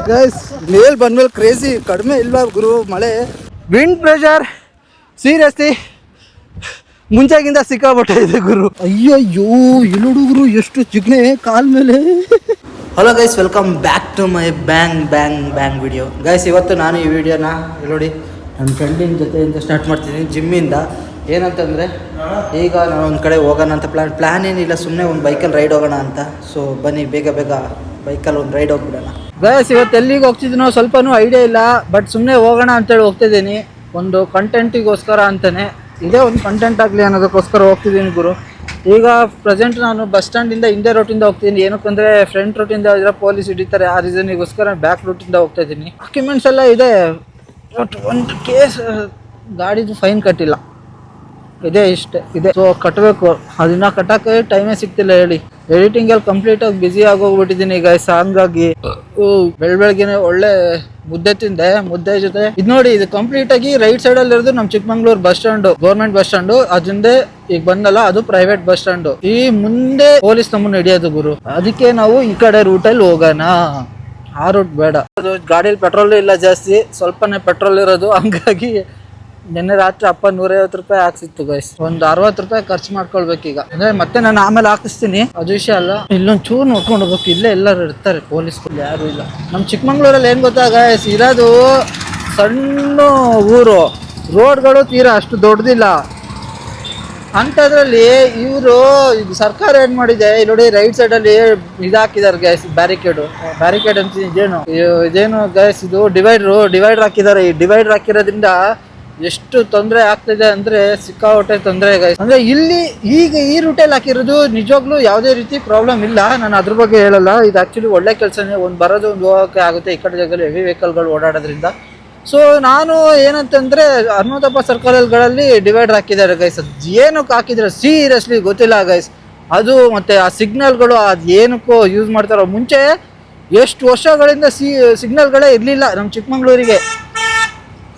Guys ಮೇಲ್ ಬಂದ್ಮೇಲೆ crazy ಕಡಿಮೆ ಇಲ್ವಾ ಗುರು ಮಳೆ. ವಿಂಡ್ ಪ್ರೆಷರ್ ಸೀರಿಯಸ್ಲಿ ಮುಂಚೆಗಿಂತ ಸಿಕ್ಕಾಪಟ್ಟೆ ಇದೆ ಗುರು. ಅಯ್ಯಯ್ಯೋ ಇಲ್ಲಿ ಹುಡುಗರು ಎಷ್ಟು ಜಿಗ್ನೆ ಕಾಲ್ ಮೇಲೆ. Hello guys, welcome back to my bang video. Guys ಇವತ್ತು ನಾನು ಈ ವಿಡಿಯೋನ ನೋಡಿ ನನ್ನ ಫ್ರೆಂಡಿನ ಜೊತೆಯಿಂದ ಸ್ಟಾರ್ಟ್ ಮಾಡ್ತಿದ್ದೀನಿ, ಜಿಮ್ಮಿಂದ. ಏನಂತಂದರೆ ಈಗ ನಾನು ಒಂದು ಕಡೆ ಹೋಗೋಣ ಅಂತ ಪ್ಲ್ಯಾನ್ ಏನಿಲ್ಲ, ಸುಮ್ಮನೆ ಒಂದು ಬೈಕಲ್ಲಿ ರೈಡ್ ಹೋಗೋಣ ಅಂತ. ಸೊ ಬನ್ನಿ ಬೇಗ ಬೈಕಲ್ಲಿ ಒಂದು ರೈಡ್ ಹೋಗ್ಬಿಡೋಣ. ಗೈಸ್ ಇವತ್ತು ಎಲ್ಲಿಗೆ ಹೋಗ್ತಿದ್ದೀನೋ ಸ್ವಲ್ಪನೂ ಐಡಿಯಾ ಇಲ್ಲ, ಬಟ್ ಸುಮ್ಮನೆ ಹೋಗೋಣ ಅಂತೇಳಿ ಹೋಗ್ತಿದ್ದೀನಿ. ಒಂದು ಕಂಟೆಂಟಿಗೋಸ್ಕರ ಅಂತಲೇ, ಇದೇ ಒಂದು ಕಂಟೆಂಟ್ ಆಗಲಿ ಅನ್ನೋದಕ್ಕೋಸ್ಕರ ಹೋಗ್ತಿದ್ದೀನಿ ಗುರು. ಈಗ ಪ್ರೆಸೆಂಟ್ ನಾನು ಬಸ್ ಸ್ಟ್ಯಾಂಡಿಂದ ಹಿಂದೆ ರೋಟಿಂದ ಹೋಗ್ತೀನಿ. ಏನಕ್ಕಂದರೆ ಫ್ರಂಟ್ ರೋಟಿಂದ ಇದ್ರೆ ಪೊಲೀಸ್ ಹಿಡಿತಾರೆ, ಆ ರೀಸನಿಗೋಸ್ಕರ ಬ್ಯಾಕ್ ರೂಟಿಂದ ಹೋಗ್ತಾ ಇದ್ದೀನಿ. ಡಾಕ್ಯುಮೆಂಟ್ಸ್ ಎಲ್ಲ ಇದೆ, ಬಟ್ ಒಂದು ಕೇಸ್ ಗಾಡಿದು ಫೈನ್ ಕಟ್ಟಿಲ್ಲ, ಇದೆ ಇಷ್ಟೇ ಇದೆ. ಸೊ ಕಟ್ಟಬೇಕು, ಅದನ್ನ ಕಟ್ಟಕ್ಕೆ ಟೈಮೇ ಸಿಗ್ತಿಲ್ಲ ಹೇಳಿ. ಎಡಿಟಿಂಗಲ್ಲಿ ಕಂಪ್ಲೀಟಾಗಿ ಬ್ಯುಸಿ ಆಗೋಗ್ಬಿಟ್ಟಿದ್ದೀನಿ ಈಗ. ಹಂಗಾಗಿ ಬೆಳಗ್ಗೆನೆ ಒಳ್ಳೆ ಮುದ್ದೆ ತಿಂದೆ. ಮುದ್ದೆ ಜೊತೆ ಇದು ನೋಡಿ, ಇದು ಕಂಪ್ಲೀಟಾಗಿ ರೈಟ್ ಸೈಡಲ್ಲಿ ಇರೋದು ನಮ್ಮ Chikmagalur bus stand, government bus stand. ಅದ್ರಿಂದ ಈಗ ಬಂದಲ್ಲ, ಅದು ಪ್ರೈವೇಟ್ ಬಸ್ ಸ್ಟ್ಯಾಂಡು. ಈ ಮುಂದೆ ಪೊಲೀಸ್ ನಮ್ಮನ್ನು ಹಿಡಿಯೋದು ಗುರು. ಅದಕ್ಕೆ ನಾವು ಈ ಕಡೆ ರೂಟಲ್ಲಿ ಹೋಗೋಣ, ಆ ರೂಟ್ ಬೇಡ. ಅದು ಗಾಡೀಲಿ ಪೆಟ್ರೋಲ್ ಇಲ್ಲ ಜಾಸ್ತಿ, ಸ್ವಲ್ಪನೇ ಪೆಟ್ರೋಲ್ ಇರೋದು. ಹಂಗಾಗಿ ನಿನ್ನೆ ರಾತ್ರಿ ಅಪ್ಪ 150 ರೂಪಾಯಿ ಹಾಕ್ಸಿತ್ತು ಗೈಸ್. ಒಂದು 60 ರೂಪಾಯಿ ಖರ್ಚು ಮಾಡ್ಕೊಳ್ಬೇಕೀಗ. ಅಂದ್ರೆ ಮತ್ತೆ ನಾನು ಆಮೇಲೆ ಹಾಕಿಸ್ತೀನಿ, ಅದು ವಿಷಯ ಅಲ್ಲ. ಇಲ್ಲೊಂದು ಚೂರು ನೋಡ್ಕೊಂಡು ಹೋಗ್ಬೇಕು. ಇಲ್ಲೇ ಎಲ್ಲರೂ ಇರ್ತಾರೆ ಪೊಲೀಸ್ಗಳು, ಯಾರು ಇಲ್ಲ. ನಮ್ಮ ಚಿಕ್ಕಮಂಗ್ಳೂರಲ್ಲಿ ಏನು ಗೊತ್ತಾ ಗೈಸ್, ಇರೋದು ಸಣ್ಣ ಊರು, ರೋಡ್ಗಳು ತೀರಾ ಅಷ್ಟು ದೊಡ್ಡದಿಲ್ಲ. ಅಂಥದ್ರಲ್ಲಿ ಇವರು ಸರ್ಕಾರ ಏನು ಮಾಡಿದೆ ನೋಡಿ, ರೈಟ್ ಸೈಡಲ್ಲಿ ಇದಾಕಿದ್ದಾರೆ ಗೈಸ್, ಬ್ಯಾರಿಕೇಡ್ ಅಂತ. ಇದೇನು ಗೈಸ್, ಇದು ಡಿವೈಡರ್ ಹಾಕಿದ್ದಾರೆ. ಈ ಡಿವೈಡರ್ ಹಾಕಿರೋದ್ರಿಂದ ಎಷ್ಟು ತೊಂದರೆ ಆಗ್ತಿದೆ ಅಂದ್ರೆ ಸಿಕ್ಕಾಪಟ್ಟೆ ತೊಂದರೆ ಗೈಸ್. ಅಂದ್ರೆ ಇಲ್ಲಿ ಈಗ ಈ ರೂಟಲ್ಲಿ ಹಾಕಿರೋದು ನಿಜವಾಗ್ಲೂ ಯಾವುದೇ ರೀತಿ ಪ್ರಾಬ್ಲಮ್ ಇಲ್ಲ. ನಾನು ಅದ್ರ ಬಗ್ಗೆ ಹೇಳಲ್ಲ, ಇದು ಆಕ್ಚುಲಿ ಒಳ್ಳೆ ಕೆಲಸನೇ. ಒಂದು ಬರೋದು ಒಂದು ಹೋಗೋಕೆ ಆಗುತ್ತೆ ಈ ಕಡೆ ಜಾಗದಲ್ಲಿ ಹೆವಿ ವೆಹಿಕಲ್ಗಳು ಓಡಾಡೋದ್ರಿಂದ. ಸೊ ನಾನು ಏನಂತಂದ್ರೆ ಹನುಮಂತಪ್ಪ ಸರ್ಕಲ್ಗಳಲ್ಲಿ ಡಿವೈಡರ್ ಹಾಕಿದ್ದಾರೆ ಗೈಸ್. ಅದು ಏನಕ್ಕೆ ಹಾಕಿದ್ರೆ ಸೀರಿಯಸ್ಲಿ ಗೊತ್ತಿಲ್ಲ ಗೈಸ್. ಅದು ಮತ್ತೆ ಆ ಸಿಗ್ನಲ್ಗಳು ಅದು ಏನಕ್ಕೋ ಯೂಸ್ ಮಾಡ್ತಾರೋ. ಮುಂಚೆ ಎಷ್ಟು ವರ್ಷಗಳಿಂದ ಸಿಗ್ನಲ್ಗಳೇ ಇರಲಿಲ್ಲ ನಮ್ಮ ಚಿಕ್ಕಮಂಗ್ಳೂರಿಗೆ.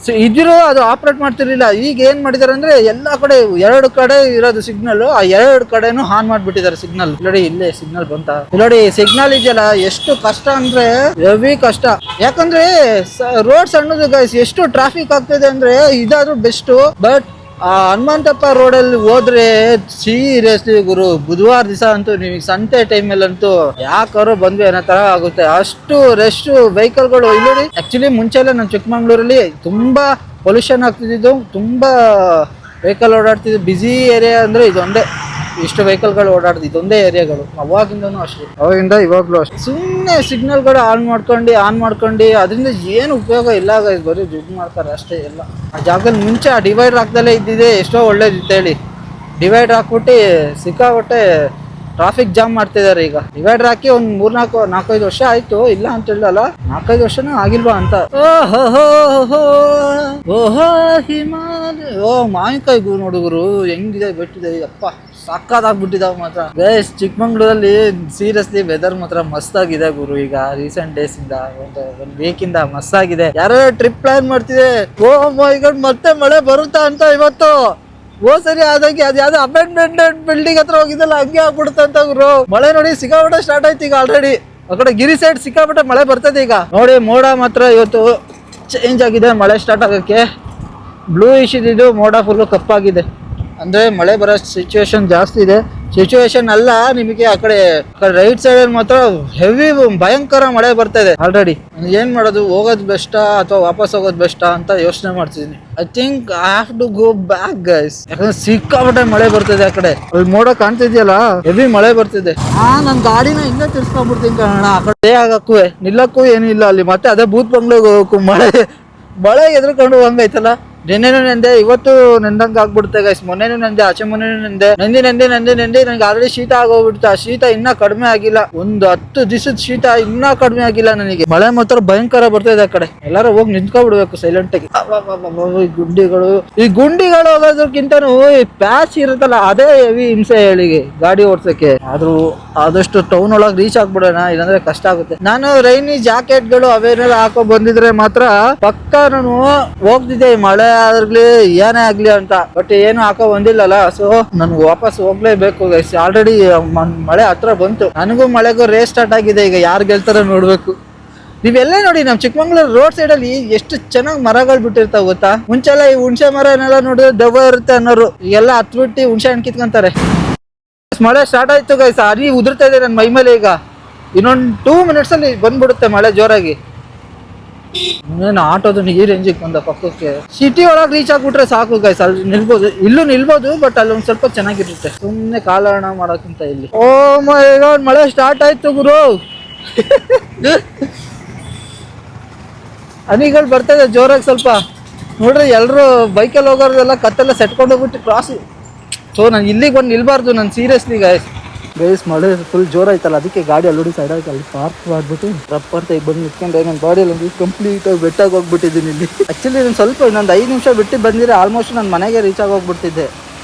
ಸೊ ಇದ್ರೂ ಅದು ಆಪ್ರೇಟ್ ಮಾಡ್ತಿರ್ಲಿಲ್ಲ. ಈಗ ಏನು ಮಾಡಿದ್ದಾರೆ ಅಂದರೆ ಎಲ್ಲ ಕಡೆ 2 ಕಡೆ ಇರೋದು ಸಿಗ್ನಲ್, ಆ 2 ಕಡೆನೂ ಆನ್ ಮಾಡಿಬಿಟ್ಟಿದ್ದಾರೆ ಸಿಗ್ನಲ್. ನೋಡಿ ಇಲ್ಲೇ ಸಿಗ್ನಲ್ ಬಂತ ನೋಡಿ. ಸಿಗ್ನಲ್ ಇದೆಯಲ್ಲ, ಎಷ್ಟು ಕಷ್ಟ ಅಂದರೆ ಹೆವಿ ಕಷ್ಟ. ಯಾಕಂದ್ರೆ ರೋಡ್ ಸಣ್ಣದು ಗೈಸ್, ಎಷ್ಟು ಟ್ರಾಫಿಕ್ ಆಗ್ತಿದೆ ಅಂದರೆ ಇದಾದ್ರೂ ಬೆಸ್ಟು. ಬಟ್ ಆ ಹನುಮಂತಪ್ಪ ರೋಡಲ್ಲಿ ಹೋದ್ರೆ ಸೀರಿಯಸ್ಲಿ ಗುರು, ಬುಧವಾರ ದಿವಸ ಅಂತೂ ನಿಮಗೆ ಸಂತೆ ಟೈಮಲ್ಲಂತೂ ಯಾಕಾರು ಬಂದ್ವಿ ಅನ್ನೋ ತರ ಆಗುತ್ತೆ, ಅಷ್ಟು ರಶ್ ವೆಹಿಕಲ್ಗಳು. ಇಲ್ಲಿ ಆಕ್ಚುಲಿ ಮುಂಚೆ ಎಲ್ಲ ನಮ್ಮ ಚಿಕ್ಕಮಂಗ್ಳೂರಲ್ಲಿ ತುಂಬಾ ಪೊಲ್ಯೂಷನ್ ಆಗ್ತಿದ್ದು, ತುಂಬಾ ವೆಹಿಕಲ್ ಓಡಾಡ್ತಿದ್ದು. ಬ್ಯುಸಿ ಏರಿಯಾ ಅಂದ್ರೆ ಇದೊಂದೇ, ಇಷ್ಟು ವೆಹಿಕಲ್ಗಳು ಓಡಾಡ್ತಿದ್ದು ಇದೊಂದೇ ಏರಿಯಾಗಳು. ಅವಾಗಿಂದನೂ ಅಷ್ಟೇ, ಅವಾಗಿಂದ ಇವಾಗ್ಲೂ ಅಷ್ಟೇ. ಸುಮ್ಮನೆ ಸಿಗ್ನಲ್ಗಳು ಆನ್ ಮಾಡ್ಕೊಂಡು ಅದರಿಂದ ಏನು ಉಪಯೋಗ ಇಲ್ಲ ಗೈಸ್, ಬರೀ ದುಡ್ಡು ಮಾಡ್ತಾರೆ ಅಷ್ಟೇ ಎಲ್ಲ. ಆ ಜಾಗದಲ್ಲಿ ಮುಂಚೆ ಆ ಡಿವೈಡರ್ ಹಾಕ್ದಲ್ಲೇ ಇದ್ದಿದೆ ಎಷ್ಟೋ ಒಳ್ಳೇದಿತ್ತು ಹೇಳಿ. ಡಿವೈಡರ್ ಹಾಕ್ಬಿಟ್ಟು ಸಿಕ್ಕಾಪಟ್ಟೆ ಟ್ರಾಫಿಕ್ ಜಾಮ್ ಮಾಡ್ತಿದ್ದಾರೆ. ಈಗ ಡಿವೈಡರ್ ಹಾಕಿ ಒಂದು 4-5 ವರ್ಷ ಆಯ್ತು, ಇಲ್ಲ ಅಂತ ಹೇಳಲ್ಲ, 4-5 ವರ್ಷನೂ ಆಗಿಲ್ವಾ ಅಂತ. ಓಹೋ ಹಿಮಾಲಯ, ಮಾವಿನಕಾಯಿ ನೋಡುಗರು ಹೆಂಗಿದೆ, ಬೆಟ್ಟಿದೆ ಅಪ್ಪ, ಸಕ್ಕತ್ತಾಗ್ಬಿಟ್ಟಿದಾವ ಮಾತ್ರ ಗೈಸ್. ಚಿಕ್ಕಮಂಗ್ಳೂರಲ್ಲಿ ಸೀರಿಯಸ್ಲಿ ವೆದರ್ ಮಾತ್ರ ಮಸ್ತ್ ಆಗಿದೆ ಗುರು. ಈಗ ರೀಸೆಂಟ್ ಡೇಸ್ ಇಂದ ಒಂದು ವೀಕ್ ಇಂದ ಮಸ್ತ್ ಆಗಿದೆ. ಯಾರೋ ಟ್ರಿಪ್ ಪ್ಲಾನ್ ಮಾಡ್ತಿದೆ, ಓ ಮೈ ಗಾಡ್ ಮತ್ತೆ ಮಳೆ ಬರುತ್ತಾ ಅಂತ. ಇವತ್ತು ಸರಿ ಆದಾಗಿ ಅದು ಯಾವ್ದು ಅಪಾರ್ಟ್ಮೆಂಟ್ ಬಿಲ್ಡಿಂಗ್ ಹತ್ರ ಹೋಗಿದ್ದಲ್ಲ, ಹಂಗೆ ಆಗ್ಬಿಡುತ್ತೆ ಅಂತ ಗುರು. ಮಳೆ ನೋಡಿ ಸಿಕ್ಕಾಪಟ್ಟೆ ಸ್ಟಾರ್ಟ್ ಆಯ್ತು ಈಗ ಆಲ್ರೆಡಿ. ಆ ಕಡೆ ಗಿರಿ ಸೈಡ್ ಸಿಕ್ಕಾಪಟ್ಟೆ ಮಳೆ ಬರ್ತದೆ ಈಗ ನೋಡಿ. ಮೋಡ ಮಾತ್ರ ಇವತ್ತು ಚೇಂಜ್ ಆಗಿದೆ, ಮಳೆ ಸ್ಟಾರ್ಟ್ ಆಗಕ್ಕೆ. ಬ್ಲೂ ಇಶಿದ್ದು ಮೋಡ ಫುಲ್ಲು ಕಪ್ಪಾಗಿದೆ, ಅಂದ್ರೆ ಮಳೆ ಬರೋ ಸಿಚುವೇಶನ್ ಜಾಸ್ತಿ ಇದೆ. ಸಿಚುವೇಶನ್ ಅಲ್ಲ, ನಿಮಗೆ ಆ ಕಡೆ ರೈಟ್ ಸೈಡ್ ಅಲ್ಲಿ ಮಾತ್ರ ಹೆವಿ ಭಯಂಕರ ಮಳೆ ಬರ್ತಾ ಇದೆ ಆಲ್ರೆಡಿ. ಏನ್ ಮಾಡೋದು, ಹೋಗೋದು ಬೆಸ್ಟಾ ಅಥವಾ ವಾಪಸ್ ಹೋಗೋದು ಬೆಸ್ಟಾ ಅಂತ ಯೋಚನೆ ಮಾಡ್ತಿದ್ದೀನಿ. I think I have to go back guys, ಯಾಕಂದ್ರೆ ಸಿಕ್ಕಾಪಟ್ಟೆ ಮಳೆ ಬರ್ತಿದೆ. ಆ ಕಡೆ ಅಲ್ಲಿ ಮೋಡ ಕಾಣ್ತಿದ್ಯಲ್ಲ, ಹೆವಿ ಮಳೆ ಬರ್ತಿದೆ. ನನ್ ಗಾಡಿನ ಹಿಂಗೆ ತಿರ್ಸ್ಕೊಂಡ್ಬಿಡ್ತೀನಿ ಕಾರಣ. ಆ ಕಡೆ ಆಗಕ್ಕೂ ನಿಲ್ಲಕ್ಕೂ ಏನೂ ಇಲ್ಲ ಅಲ್ಲಿ. ಮತ್ತೆ ಅದೇ ಬೂತ್ ಬಂಗ್ಲೆಗೆ ಹೋಗಕ್ಕೂ ಮಳೆ ಎದ್ರುಕೊಂಡು ಹೋಗಂಗೈತಲ್ಲ. ನೆನ್ನೆನೂ ನೆಂದೆ, ಇವತ್ತು ನೆಂದಂಗೆ ಆಗ್ಬಿಡುತ್ತೆ ಗೈಸ್. ಮೊನ್ನೆನೂ ನೆಂದೆ, ಆಚೆ ಮೊನ್ನೆನೂ ನೆಂದೆ. ನೆಂದಿ ನನಗೆ ಆಲ್ರೆಡಿ ಶೀತ ಆಗೋಗ್ಬಿಡುತ್ತೆ. ಆ ಶೀತ ಇನ್ನೂ ಕಡಿಮೆ ಆಗಿಲ್ಲ, ಒಂದು 10 ದಿವಸದ ಶೀತ ಇನ್ನೂ ಕಡಿಮೆ ಆಗಿಲ್ಲ ನನಗೆ. ಮಳೆ ಮಾತ್ರ ಭಯಂಕರ ಬರ್ತಿದೆ ಆ ಕಡೆ. ಎಲ್ಲರೂ ಹೋಗಿ ನಿಂತ್ಕೊಬಿಡ್ಬೇಕು ಸೈಲೆಂಟ್ ಆಗಿ. ಈ ಗುಂಡಿಗಳು ಹೋಗೋದಕ್ಕಿಂತನೂ ಈ ಪ್ಯಾಚ್ ಇರುತ್ತಲ್ಲ, ಅದೇ ಹೆವಿ ಹಿಂಸೆ ಹೇಳಿಗೆ ಗಾಡಿ ಓಡ್ಸಕ್ಕೆ. ಆದ್ರೂ ಆದಷ್ಟು ಟೌನ್ ಒಳಗೆ ರೀಚ್ ಆಗ್ಬಿಡೋಣ, ಇಲ್ಲಾಂದ್ರೆ ಕಷ್ಟ ಆಗುತ್ತೆ. ನಾನು ರೈನಿ ಜಾಕೆಟ್ಗಳು ಅವೇನೆಲ್ಲ ಹಾಕೋ ಬಂದಿದ್ರೆ ಮಾತ್ರ ಪಕ್ಕ ನಾನು ಹೋಗ್ತಿದ್ದೆ, ಮಳೆ ಆದ್ರೂ ಏನೇ ಆಗ್ಲಿ ಅಂತ. ಬಟ್ ಏನು ಹಾಕೋ ಬಂದಿಲ್ಲಲ್ಲ, ಸೊ ನನ್ಗೆ ವಾಪಸ್ ಹೋಗ್ಲೇಬೇಕು ಗೈಸ್. ಆಲ್ರೆಡಿ ಮಳೆ ಹತ್ರ ಬಂತು, ನನಗೂ ಮಳೆಗೂ ರೇಸ್ ಸ್ಟಾರ್ಟ್ ಆಗಿದೆ. ಈಗ ಯಾರು ಗೆಲ್ತಾರ ನೋಡ್ಬೇಕು. ನೀವೆಲ್ಲೇ ನೋಡಿ ನಮ್ಮ ಚಿಕ್ಕಮಂಗ್ಳೂರು ರೋಡ್ ಸೈಡಲ್ಲಿ ಎಷ್ಟು ಚೆನ್ನಾಗಿ ಮರಗಳು ಬಿಟ್ಟಿರ್ತಾವ ಗೊತ್ತಾ. ಮುಂಚೆಲ್ಲ ಈ ಹುಣಸೆ ಮರನೆಲ್ಲ ನೋಡಿದ್ರೆ ದೆವ್ವ ಇರುತ್ತೆ ಅನ್ನೋರು, ಈಗೆಲ್ಲ ಹತ್ಬಿಟ್ಟು ಹುಣಸೆ ಹಣ್ಣು ಕಿತ್ಕೊಂತಾರೆ. ಮಳೆ ಸ್ಟಾರ್ಟ್ ಆಯ್ತು ಗೈಸ್, ಹನಿ ಉದುರ್ತಾ ಇದೆ ನನ್ನ ಮೈ ಮೇಲೆ. ಈಗ ಇನ್ನೊಂದು 2 minutes ಅಲ್ಲಿ ಬಂದ್ಬಿಡುತ್ತೆ ಮಳೆ ಜೋರಾಗಿ. ಇನ್ನೇನು ಆಟೋದು ಈ ರೇಂಜಿಗೆ ಬಂದ ಪಕ್ಕಕ್ಕೆ. ಸಿಟಿ ಒಳಗೆ ರೀಚ್ ಆಗ್ಬಿಟ್ರೆ ಸಾಕು ಗೈಸ್, ಅಲ್ಲಿ ನಿಲ್ಬೋದು, ಇಲ್ಲೂ ನಿಲ್ಬೋದು, ಬಟ್ ಅಲ್ಲಿ ಒಂದು ಸ್ವಲ್ಪ ಚೆನ್ನಾಗಿರುತ್ತೆ. ಸುಮ್ಮನೆ ಕಾಲಹರಣ ಮಾಡೋಕ್ಕಿಂತ ಇಲ್ಲಿ. ಓ ಮೈ ಗಾಡ್, ಮಳೆ ಸ್ಟಾರ್ಟ್ ಆಯ್ತು ಗುರು. ಹನಿಗಳು ಬರ್ತದೆ ಜೋರಾಗಿ ಸ್ವಲ್ಪ. ನೋಡ್ರಿ ಎಲ್ಲರೂ ಬೈಕಲ್ಲಿ ಹೋಗೋರೆಲ್ಲ ಕತ್ತೆಲ್ಲ ಸೆಟ್ಕೊಂಡು ಹೋಗ್ಬಿಟ್ಟು ಕ್ರಾಸ್. ಸೊ ನಾನು ಇಲ್ಲಿಗೆ ಬಂದು ನಿಲ್ಬಾರ್ದು ನಾನು ಸೀರಿಯಸ್ಲಿ ಗೈಸ್ ಮಳೆ ಫುಲ್ ಜೋರ ಆಯ್ತಲ್ಲ, ಅದಕ್ಕೆ ಗಾಡಿ ಅಲ್ಲೋಡಿ ಸೈಡ್ ಆಯ್ತು, ಅಲ್ಲಿ ಪಾರ್ಕ್ ಮಾಡ್ಬಿಟ್ಟು ರಪ್ಪ ಅಂತ ಈಗ ಬಂದು ನಿಂತ್ಕೊಂಡೆ. ನನ್ನ ಬಾಡಿಯಲ್ಲಿ ಒಂದು ಕಂಪ್ಲೀಟಾಗಿ ಬೆಟ್ಟಾಗಿ ಹೋಗ್ಬಿಟ್ಟಿದ್ದೀನಿ ಇಲ್ಲಿ. ಆ್ಯಕ್ಚುಲಿ ನಾನು ಸ್ವಲ್ಪ ಇನ್ನೊಂದು 5 ನಿಮಿಷ ಬಿಟ್ಟು ಬಂದಿದ್ರೆ ಆಲ್ಮೋಸ್ಟ್ ನಾನು ಮನೆಗೆ ರೀಚ್ ಆಗೋಗ್ಬಿಡ್ತಿದ್ದೆ.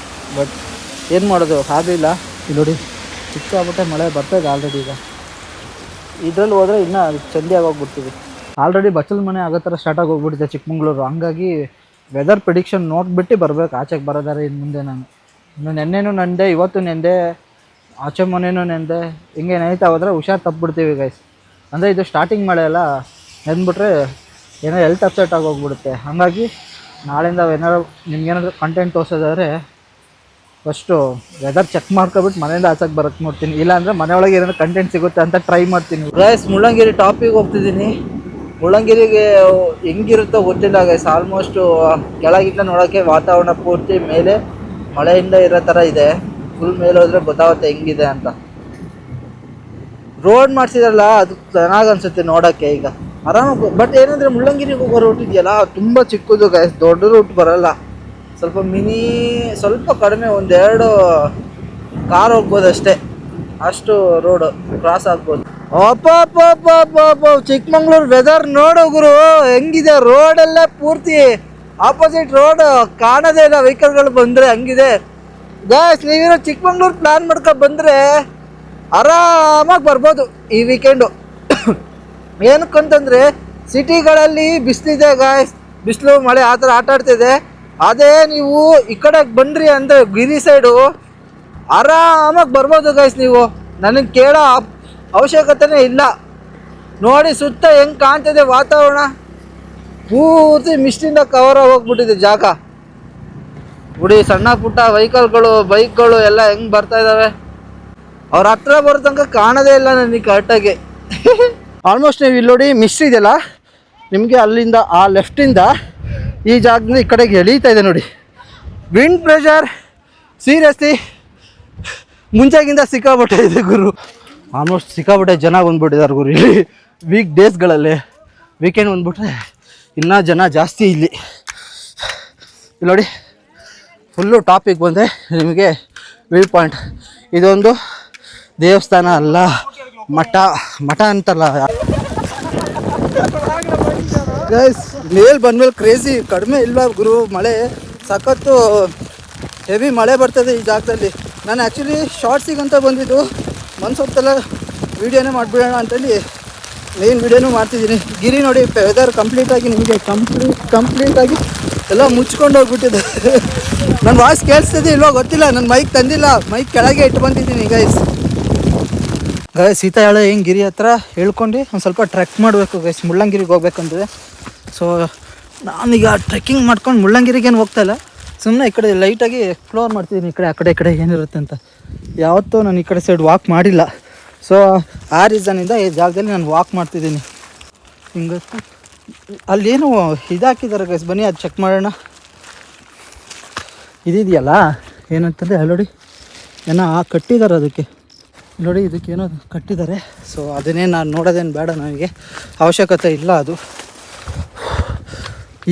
ಬಟ್ ಏನು ಮಾಡೋದು, ಆಗಲಿಲ್ಲ. ಇಲ್ಲಿ ನೋಡಿ ಸಿಕ್ಕಾಬಿಟ್ಟೆ ಮಳೆ ಬರ್ತದೆ ಆಲ್ರೆಡಿ. ಈಗ ಇದರಲ್ಲಿ ಹೋದರೆ ಇನ್ನೂ ಚಂದಿಯಾಗಿ ಹೋಗ್ಬಿಡ್ತೀವಿ. ಆಲ್ರೆಡಿ ಬಚ್ಚಲ ಮನೆ ಆಗೋ ಥರ ಸ್ಟಾರ್ಟ್ ಆಗಿ ಹೋಗ್ಬಿಟ್ಟಿದೆ ಚಿಕ್ಕಮಂಗ್ಳೂರು. ಹಂಗಾಗಿ ವೆದರ್ ಪ್ರಿಡಿಕ್ಷನ್ ನೋಡಿಬಿಟ್ಟು ಬರಬೇಕು ಆಚೆಗೆ ಬರೋದಾರೆ ಇನ್ನು ಮುಂದೆ. ನಾನು ಇನ್ನು ನೆನ್ನೆನೂ ನೆಂದೆ, ಇವತ್ತು ನೆಂದೆ, ಆಚೆ ಮನೇನೂ ನೆಂದೆ. ಹಿಂಗೆ ನೈತಾ ಹೋದರೆ ಹುಷಾರು ತಪ್ಪಿಬಿಡ್ತೀವಿ ಗೈಸ್. ಅಂದರೆ ಇದು ಸ್ಟಾರ್ಟಿಂಗ್ ಮಳೆ ಎಲ್ಲ, ನೆಂದ್ಬಿಟ್ರೆ ಏನೋ ಹೆಲ್ತ್ ಅಪ್ಸೆಟ್ ಆಗಿ ಹೋಗ್ಬಿಡುತ್ತೆ. ಹಾಗಾಗಿ ನಾಳೆಯಿಂದ ಏನಾದ್ರು ನಿಮ್ಗೇನಾದ್ರು ಕಂಟೆಂಟ್ ತೋರಿಸೋದಾದ್ರೆ ಫಸ್ಟು ವೆದರ್ ಚೆಕ್ ಮಾಡ್ಕೊಬಿಟ್ಟು ಮನೆಯಿಂದ ಆಚೆಗೆ ಬರೋಕ್ಕೆ ನೋಡ್ತೀನಿ. ಇಲ್ಲಾಂದರೆ ಮನೆಯೊಳಗೆ ಏನಾದ್ರು ಕಂಟೆಂಟ್ ಸಿಗುತ್ತೆ ಅಂತ ಟ್ರೈ ಮಾಡ್ತೀನಿ ಗೈಸ್. ಮುಳ್ಳಂಗಿರಿ ಟಾಪಿಗೆ ಹೋಗ್ತಿದ್ದೀನಿ. ಮುಳ್ಳಂಗಿರಿಗೆ ಹೆಂಗಿರುತ್ತೋ ಗೊತ್ತಿಲ್ಲ ಗೈಸ್. ಆಲ್ಮೋಸ್ಟು ಕೆಳಗಿಂದ ನೋಡೋಕ್ಕೆ ವಾತಾವರಣ ಪೂರ್ತಿ ಮೇಲೆ ಮಳೆಯಿಂದ ಇರೋ ಥರ ಇದೆ. ಫುಲ್ ಮೇಲೆ ಹೋದರೆ ಗೊತ್ತಾಗುತ್ತೆ ಹೆಂಗಿದೆ ಅಂತ. ರೋಡ್ ಮಾಡಿಸಿದ್ರಲ್ಲ ಅದು ಚೆನ್ನಾಗಿ ಅನಿಸುತ್ತೆ ನೋಡೋಕ್ಕೆ. ಈಗ ಆರಾಮಾಗಿ, ಬಟ್ ಏನಂದರೆ ಮುಳ್ಳಂಗಿರಿಗೆ ಹೋಗೋ ರೂಟ್ ಇದೆಯಲ್ಲ ತುಂಬ ಚಿಕ್ಕದು ಗೈಸ್, ದೊಡ್ಡ ರೂಟ್ ಬರೋಲ್ಲ. ಸ್ವಲ್ಪ ಕಡಿಮೆ, 1-2 ಕಾರ್ ಹೋಗ್ಬೋದು ಅಷ್ಟೇ, ಅಷ್ಟು ರೋಡು ಕ್ರಾಸ್ ಆಗ್ಬೋದು. ಅಪ್ಪ ಚಿಕ್ಕಮಂಗ್ಳೂರು ವೆದರ್ ನೋಡು ಗುರು ಹೆಂಗಿದೆ. ರೋಡೆಲ್ಲ ಪೂರ್ತಿ ಆಪೋಸಿಟ್ ರೋಡ್, ಕಾಣೋದೇ ಇಲ್ಲ ವೆಹಿಕಲ್ಗಳು ಬಂದರೆ, ಹಂಗಿದೆ ಗೈಸ್. ನೀವೇನೋ ಚಿಕ್ಕಮಂಗ್ಳೂರು ಪ್ಲ್ಯಾನ್ ಮಾಡ್ಕೊಂಡು ಬಂದರೆ ಆರಾಮಾಗಿ ಬರ್ಬೋದು ಈ ವೀಕೆಂಡು. ಏನಕ್ಕಂತಂದರೆ ಸಿಟಿಗಳಲ್ಲಿ ಬಿಸಿಲಿದೆ ಗಾಯ್ಸ್, ಬಿಸಿಲು ಮಳೆ ಆ ಥರ ಆಟ ಆಡ್ತಿದೆ. ಅದೇ ನೀವು ಈ ಕಡೆಗೆ ಬಂದ್ರಿ ಅಂದರೆ ಗಿರಿ ಸೈಡು ಆರಾಮಾಗಿ ಬರ್ಬೋದು ಗೈಸ್. ನೀವು ನನಗೆ ಕೇಳೋ ಅವಶ್ಯಕತೆನೇ ಇಲ್ಲ. ನೋಡಿ ಸುತ್ತ ಹೆಂಗೆ ಕಾಣ್ತಿದೆ ವಾತಾವರಣ, ಪೂರ್ತಿ ಮಿಸ್ಟಿಂದ ಕವರ್ ಹೋಗ್ಬಿಟ್ಟಿದೆ ಜಾಗ. ಬಿಡಿ ಸಣ್ಣ ಪುಟ್ಟ ವೆಹಿಕಲ್ಗಳು, ಬೈಕ್ಗಳು ಎಲ್ಲ ಹೆಂಗೆ ಬರ್ತಾ ಇದ್ದಾವೆ. ಅವ್ರ ಹತ್ರ ಬರೋ ತನಕ ಕಾಣೋದೇ ಇಲ್ಲ ನನಗೆ ಕರೆಕ್ಟಾಗಿ. ಆಲ್ಮೋಸ್ಟ್ ನೀವು ಇಲ್ಲಿ ನೋಡಿ ಮಿಸ್ಟ್ ಇದೆಯಲ್ಲ, ನಿಮಗೆ ಅಲ್ಲಿಂದ ಆ ಲೆಫ್ಟಿಂದ ಈ ಜಾಗದಿಂದ ಈ ಕಡೆಗೆ ಎಳೀತಾ ಇದೆ ನೋಡಿ. ವಿಂಡ್ ಪ್ರೆಷರ್ ಸೀರಿಯಸ್ಲಿ ಮುಂಚೆಗಿಂತ ಸಿಕ್ಕಾಬಿಟ್ಟೆ ಇದೆ ಗುರು. ಆಲ್ಮೋಸ್ಟ್ ಸಿಕ್ಕಾಬಿಟ್ಟೆ ಜನ ಬಂದ್ಬಿಟ್ಟಿದ್ದಾರೆ ಗುರು ಇಲ್ಲಿ ವೀಕ್ ಡೇಸ್ಗಳಲ್ಲಿ. ವೀಕೆಂಡ್ ಬಂದ್ಬಿಟ್ರೆ ಇನ್ನೂ ಜನ ಜಾಸ್ತಿ ಇಲ್ಲಿ. ನೋಡಿ ಫುಲ್ಲು ಟಾಪಿಗೆ ಬಂದರೆ ನಿಮಗೆ ವ್ಯೂ ಪಾಯಿಂಟ್. ಇದೊಂದು ದೇವಸ್ಥಾನ ಅಲ್ಲ, ಮಠ ಅಂತಲ್ಲ ಗೈಸ್. ಮೇಲ್ ಬಂದ್ಮೇಲೆ ಕ್ರೇಜಿ ಕಡಿಮೆ ಇಲ್ವಾ ಗುರು, ಮಳೆ ಸಖತ್ತು ಹೆವಿ ಮಳೆ ಬರ್ತದೆ ಈ ಜಾಗದಲ್ಲಿ. ನಾನು ಆ್ಯಕ್ಚುಲಿ ಶಾರ್ಟ್ಸಿಗಂತ ಬಂದಿದ್ದು, ಮನ್ಸೊತ್ತಲ್ಲ ವೀಡಿಯೋನೇ ಮಾಡಿಬಿಡೋಣ ಅಂತೇಳಿ ಮೇನ್ ವೀಡಿಯೋನೂ ಮಾಡ್ತಿದ್ದೀನಿ. ಗಿರಿ ನೋಡಿ ವೆದರ್ ಕಂಪ್ಲೀಟಾಗಿ ನಿಮಗೆ ಕಂಪ್ಲೀಟಾಗಿ ಎಲ್ಲ ಮುಚ್ಕೊಂಡು ಹೋಗ್ಬಿಟ್ಟಿದೆ. ನನ್ನ ವಾಯ್ಸ್ ಕೇಳಿಸ್ತಿದೆ ಇಲ್ವೋ ಗೊತ್ತಿಲ್ಲ, ನನ್ನ ಮೈಕ್ ತಂದಿಲ್ಲ, ಮೈಕ್ ಕೆಳಗೆ ಇಟ್ಟು ಬಂದಿದ್ದೀನಿ ಗೈಸ್. ಸೀತಾಳ ಹಿಂಗೆ ಗಿರಿ ಹತ್ರ ಹೇಳ್ಕೊಂಡು ಒಂದು ಸ್ವಲ್ಪ ಟ್ರೆಕ್ ಮಾಡಬೇಕು ಗೈಸ್, ಮುಳ್ಳಂಗಿರಿಗೆ ಹೋಗ್ಬೇಕಂದ್ರೆ. ಸೊ ನಾನೀಗ ಟ್ರೆಕ್ಕಿಂಗ್ ಮಾಡ್ಕೊಂಡು ಮುಳ್ಳಂಗಿರಿಗೇನು ಹೋಗ್ತಾಯಿಲ್ಲ, ಸುಮ್ಮನೆ ಈ ಕಡೆ ಲೈಟಾಗಿ ಎಕ್ಸ್ಪ್ಲೋರ್ ಮಾಡ್ತಿದ್ದೀನಿ, ಈ ಕಡೆ ಏನಿರುತ್ತೆ ಅಂತ. ಯಾವತ್ತೂ ನಾನು ಈ ಕಡೆ ಸೈಡ್ ವಾಕ್ ಮಾಡಿಲ್ಲ. ಸೊ ಆ ರೀಸನಿಂದ ಈ ಜಾಗದಲ್ಲಿ ನಾನು ವಾಕ್ ಮಾಡ್ತಿದ್ದೀನಿ. ಹಿಂಗೆ ಅಲ್ಲೇನು ಇದಾಕಿದ್ದಾರೆ ಗೈಸ್, ಬನ್ನಿ ಅದು ಚೆಕ್ ಮಾಡೋಣ. ಇದೆಯಲ್ಲ ಏನಂತಂದರೆ ಅಲ್ಲಿ ಏನೋ ಕಟ್ಟಿದ್ದಾರೆ, ಅದಕ್ಕೆ ನೋಡಿ ಇದಕ್ಕೇನೋ ಕಟ್ಟಿದ್ದಾರೆ. ಸೊ ಅದನ್ನೇ ನಾನು ನೋಡೋದೇನು ಬೇಡ, ನನಗೆ ಅವಶ್ಯಕತೆ ಇಲ್ಲ ಅದು.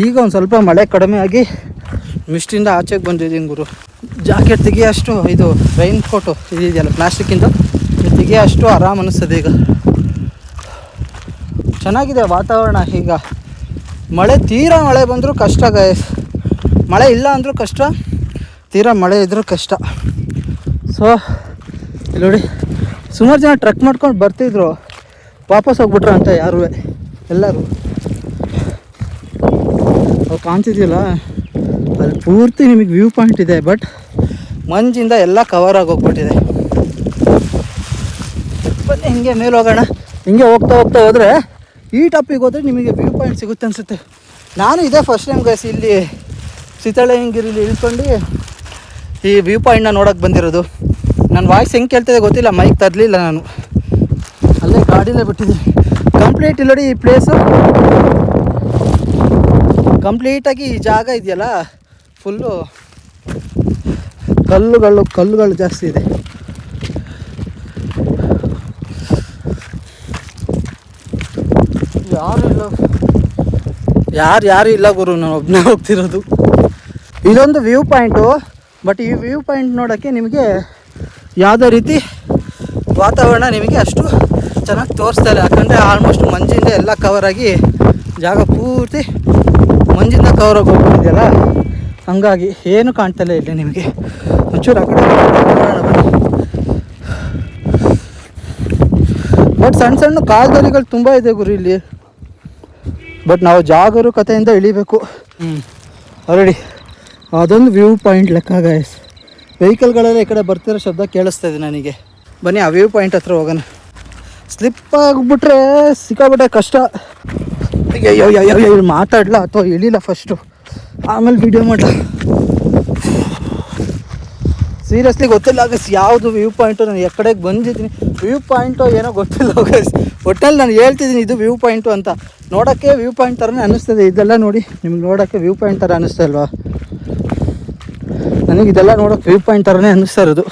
ಈಗ ಒಂದು ಸ್ವಲ್ಪ ಮಳೆ ಕಡಿಮೆ ಆಗಿ ಮಿಸ್ಟಿಂದ ಆಚೆಗೆ ಬಂದಿದ್ದೀನಿ ಗುರು. ಜಾಕೆಟ್ ತೆಗಿಯೋಷ್ಟು ಇದು ರೈನ್ ಕೋಟು ಇದೆಯಲ್ಲ ಪ್ಲಾಸ್ಟಿಕ್ಕಿಂದ, ತೆಗಿಯೋಷ್ಟು ಆರಾಮ್ ಅನ್ನಿಸ್ತದೆ. ಈಗ ಚೆನ್ನಾಗಿದೆ ವಾತಾವರಣ. ಈಗ ತೀರಾ ಮಳೆ ಬಂದರೂ ಕಷ್ಟ ಗೈಸ್, ಮಳೆ ಇಲ್ಲ ಅಂದರೂ ಕಷ್ಟ, ತೀರಾ ಮಳೆ ಇದ್ರೂ ಕಷ್ಟ. ಸೊ ಇಲ್ಲಿ ನೋಡಿ ಸುಮಾರು ಜನ ಟ್ರೆಕ್ ಮಾಡ್ಕೊಂಡು ಬರ್ತಿದ್ರು, ವಾಪಸ್ ಹೋಗ್ಬಿಟ್ರು ಅಂತ ಯಾರು ಎಲ್ಲರೂ. ಅವ್ರು ಕಾಣ್ತಿದ್ಯಲ್ಲ ಅಲ್ಲಿ ಪೂರ್ತಿ ನಿಮಗೆ ವ್ಯೂ ಪಾಯಿಂಟ್ ಇದೆ, ಬಟ್ ಮಂಜಿಂದ ಎಲ್ಲ ಕವರ್ ಆಗೋಗ್ಬಿಟ್ಟಿದೆ. ಬನ್ನಿ ಹಿಂಗೆ ಮೇಲೆ ಹೋಗೋಣ. ಹಿಂಗೆ ಹೋಗ್ತಾ ಹೋದರೆ ಈ ಟಾಪಿಗೆ ಹೋದರೆ ನಿಮಗೆ ವ್ಯೂ ಪಾಯಿಂಟ್ ಸಿಗುತ್ತೆ ಅನಿಸುತ್ತೆ. ನಾನು ಇದೇ ಫಸ್ಟ್ ಟೈಮ್ ಗೈಸ್ ಇಲ್ಲಿ ಸೀತಾಳಯ್ಯನಗಿರಿಲಿ ಇಳ್ಕೊಂಡು ಈ ವ್ಯೂ ಪಾಯಿಂಟ್ನ ನೋಡೋಕ್ಕೆ ಬಂದಿರೋದು. ನನ್ನ ವಾಯ್ಸ್ ಹೆಂಗೆ ಕೇಳ್ತಿದೆ ಗೊತ್ತಿಲ್ಲ, ಮೈಕ್ ತರಲಿಲ್ಲ ನಾನು, ಅಲ್ಲೇ ಗಾಡಿಲೇ ಬಿಟ್ಟಿದ್ದೀನಿ. ಕಂಪ್ಲೀಟ್ ಇಲ್ಲಿ ನೋಡಿ ಈ ಪ್ಲೇಸು ಕಂಪ್ಲೀಟಾಗಿ ಈ ಜಾಗ ಇದೆಯಲ್ಲ ಫುಲ್ಲು ಕಲ್ಲುಗಳು ಜಾಸ್ತಿ ಇದೆ. ಯಾರು ಇಲ್ಲ ಗುರು, ನಾನು ಒಬ್ಬನೇ ಹೋಗ್ತಿರೋದು. ಇದೊಂದು ವ್ಯೂ ಪಾಯಿಂಟು, ಬಟ್ ಈ ವ್ಯೂ ಪಾಯಿಂಟ್ ನೋಡೋಕ್ಕೆ ನಿಮಗೆ ಯಾವುದೇ ರೀತಿ ವಾತಾವರಣ ನಿಮಗೆ ಅಷ್ಟು ಚೆನ್ನಾಗಿ ತೋರಿಸ್ತಾ ಇಲ್ಲ. ಯಾಕಂದರೆ ಆಲ್ಮೋಸ್ಟ್ ಮಂಜಿಂದ ಎಲ್ಲ ಕವರಾಗಿ ಜಾಗ ಪೂರ್ತಿ ಮಂಜಿಂದ ಕವರ್ ಆಗಿ ಹೋಗ್ತಿದೆಯಲ್ಲ, ಹಂಗಾಗಿ ಏನು ಕಾಣ್ತಲ್ಲ ಇಲ್ಲಿ ನಿಮಗೆ. ಒಂಚೂರು ಆ ಕಡೆ ಬಟ್ ಸಣ್ಣ ಕಾಲ್ದಾರಿಗಳು ತುಂಬ ಇದೆ ಗುರು ಇಲ್ಲಿ. ಬಟ್ ನಾವು ಜಾಗರೂಕತೆಯಿಂದ ಇಳಿಬೇಕು. ಆಲ್ರೆಡಿ ಅದೊಂದು ವ್ಯೂ ಪಾಯಿಂಟ್ ಲೆಕ್ಕ ಗೈಸ್. ವೆಹಿಕಲ್ಗಳೆಲ್ಲ ಈ ಕಡೆ ಬರ್ತಿರೋ ಶಬ್ದ ಕೇಳಿಸ್ತಾ ಇದೆ ನನಗೆ. ಬನ್ನಿ ಆ ವ್ಯೂ ಪಾಯಿಂಟ್ ಹತ್ರ ಹೋಗೋಣ. ಸ್ಲಿಪ್ ಆಗಿಬಿಟ್ರೆ ಸಿಕ್ಕಾಬಿಟ್ಟೆ ಕಷ್ಟ. ಅಯ್ಯೋ ಮಾತಾಡಲ ಅಥವಾ ಇಳಿಲ್ಲ ಫಸ್ಟು, ಆಮೇಲೆ ವಿಡಿಯೋ ಮಾಡಲ. ಸೀರಿಯಸ್ಲಿ ಗೊತ್ತಿಲ್ಲ ಗೈಸ್ ಯಾವುದು ವ್ಯೂ ಪಾಯಿಂಟು. ನಾನು ಎಕಡೆಗೆ ಬಂದಿದ್ದೀನಿ, ವ್ಯೂ ಪಾಯಿಂಟು ಏನೋ ಗೊತ್ತಿಲ್ಲ ಗೈಸ್. ಒಟ್ಟಲ್ಲಿ ನಾನು ಹೇಳ್ತಿದ್ದೀನಿ ಇದು ವ್ಯೂ ಪಾಯಿಂಟು ಅಂತ. ನೋಡೋಕ್ಕೆ ವ್ಯೂ ಪಾಯಿಂಟ್ ಥರನೇ ಅನ್ನಿಸ್ತದೆ ಇದೆಲ್ಲ ನೋಡಿ. ನಿಮ್ಗೆ ನೋಡೋಕ್ಕೆ ವ್ಯೂ ಪಾಯಿಂಟ್ ಥರ ಅನ್ನಿಸ್ತಾ ಇಲ್ವಾ? ನನಗೆ ಇದೆಲ್ಲ ನೋಡೋಕ್ಕೆ ವ್ಯೂ ಪಾಯಿಂಟ್ ಥರನೇ ಅನ್ನಿಸ್ತಾ ಇರೋದು.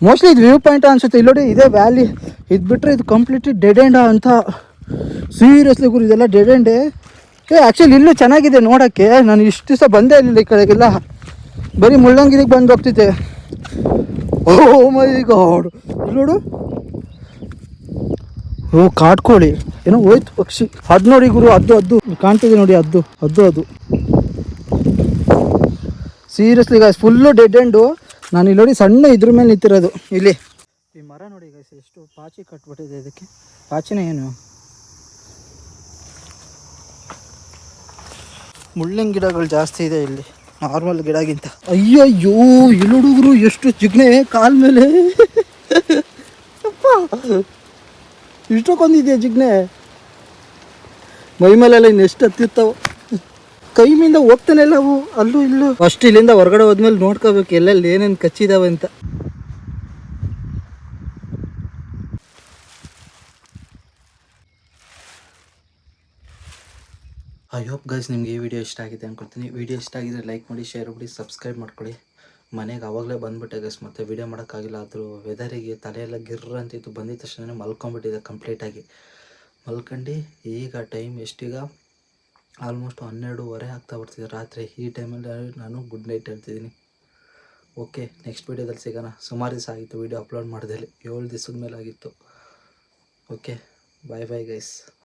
ಮೋಸ್ಟ್ಲಿ ಇದು ವ್ಯೂ ಪಾಯಿಂಟ್ ಅನಿಸುತ್ತೆ. ಇಲ್ಲಿ ನೋಡಿ ಇದೇ ವ್ಯಾಲಿ, ಇದು ಬಿಟ್ಟರೆ ಇದು ಕಂಪ್ಲೀಟ್ಲಿ ಡೆಡ್ ಎಂಡ್ ಅಂತ. ಸೀರಿಯಸ್ಲಿ ಗುರು ಇದೆಲ್ಲ ಡೆಡ್ ಎಂಡೇ. ಆ್ಯಕ್ಚುಲಿ ಇಲ್ಲೂ ಚೆನ್ನಾಗಿದೆ ನೋಡೋಕ್ಕೆ. ನಾನು ಇಷ್ಟು ದಿವಸ ಬಂದೇ ಇರಲಿಲ್ಲ ಈ ಕಡೆಗೆಲ್ಲ, ಬರೀ ಮುಳ್ಳಂಗಿರಿಗೆ ಬಂದು ಹೋಗ್ತಿದ್ದೆ. ಓ ಮೈ ಗಾಡ್, ಇಲ್ಲಿ ನೋಡು, ಓ ಕಾಟ್ಕೋಳಿ ಏನೋ ಹೋಯ್ತು ಪಕ್ಷಿ. ಅದು ನೋಡಿ ಗುರು, ಅದು ಕಾಣ್ತಿದೆ ನೋಡಿ, ಅದು seriously guys full dead end. ನಾನು ಇಲ್ಲಿ ನೋಡಿ ಸಣ್ಣ ಇದ್ರ ಮೇಲೆ ನಿಂತಿರೋದು. ಇಲ್ಲಿ ಈ ಮರ ನೋಡಿ ಗಾಯ್ಸ್ ಎಷ್ಟು ಪಾಚಿ ಕಟ್ಬಿಟ್ಟಿದೆ. ಇದಕ್ಕೆ ಪಾಚಿನೇ ಏನು, ಮುಳ್ಳಿನ ಗಿಡಗಳು ಜಾಸ್ತಿ ಇದೆ ಇಲ್ಲಿ ನಾರ್ಮಲ್ ಗಿಡಗಿಂತ. ಅಯ್ಯಯ್ಯೋ ಇಲ್ಲಿ ಹುಡುಗರು ಎಷ್ಟು ಜಿಗ್ನೆ ಕಾಲ ಮೇಲೆ, ಇಷ್ಟಕ್ಕೊಂದಿದೆಯಾ ಜಿಗ್ನೆ ಮೈ ಮೇಲೆಲ್ಲ ಇನ್ನು ಎಷ್ಟು ಹತ್ತಿರ್ತಾವೆ. ಕೈ ಮೀಂದ ಹೋಗ್ತಾನೆ ಇಲ್ಲ ಅವು ಅಲ್ಲೂ ಇಲ್ಲೂ. ಫಸ್ಟ್ ಇಲ್ಲಿಂದ ಹೊರಗಡೆ ಹೋದ್ಮೇಲೆ ನೋಡ್ಕೋಬೇಕು ಎಲ್ಲೆಲ್ಲಿ ಏನೇನು ಕಚ್ಚಿದಾವೆ ಅಂತ. ಐ ಹೋಪ್ ಗೈಸ್ ನಿಮಗೆ ಈ ವಿಡಿಯೋ ಇಷ್ಟ ಆಗಿದೆ ಅಂದ್ಕೊಳ್ತೀನಿ. ವಿಡಿಯೋ ಇಷ್ಟ ಆಗಿದ್ರೆ ಲೈಕ್ ಮಾಡಿ, ಶೇರ್ ಮಾಡಿ, ಸಬ್ಸ್ಕ್ರೈಬ್ ಮಾಡ್ಕೊಳ್ಳಿ. ಮನೆಗೆ ಆವಾಗಲೇ ಬಂದುಬಿಟ್ಟೆ ಗೈಸ್, ಮತ್ತೆ ವಿಡಿಯೋ ಮಾಡೋಕ್ಕಾಗಿಲ್ಲ. ಆದರೂ ವೆದರಿಗೆ ತಲೆಯೆಲ್ಲ ಗಿರ್ರ ಅಂತಿತ್ತು. ಬಂದಿದ್ದ ತಕ್ಷಣ ಮಲ್ಕೊಂಬಿಟ್ಟಿದೆ ಕಂಪ್ಲೀಟಾಗಿ. ಮಲ್ಕೊಂಡು ಈಗ ಟೈಮ್ ಎಷ್ಟೀಗ ಆಲ್ಮೋಸ್ಟ್ 12:30 ಆಗ್ತಾ ಬರ್ತಿದೆ ರಾತ್ರಿ. ಈ ಟೈಮಲ್ಲಿ ನಾನು ಗುಡ್ ನೈಟ್ ಹೇಳ್ತಿದ್ದೀನಿ. ಓಕೆ, ನೆಕ್ಸ್ಟ್ ವೀಡಿಯೋದಲ್ಲಿ ಸಿಗೋಣ. ಸುಮಾರು ದಿವಸ ಆಗಿತ್ತು ವೀಡಿಯೋ ಅಪ್ಲೋಡ್ ಮಾಡಿದಲ್ಲಿ, 7 ದಿವಸದ ಮೇಲೆ ಆಗಿತ್ತು. Okay, bye guys.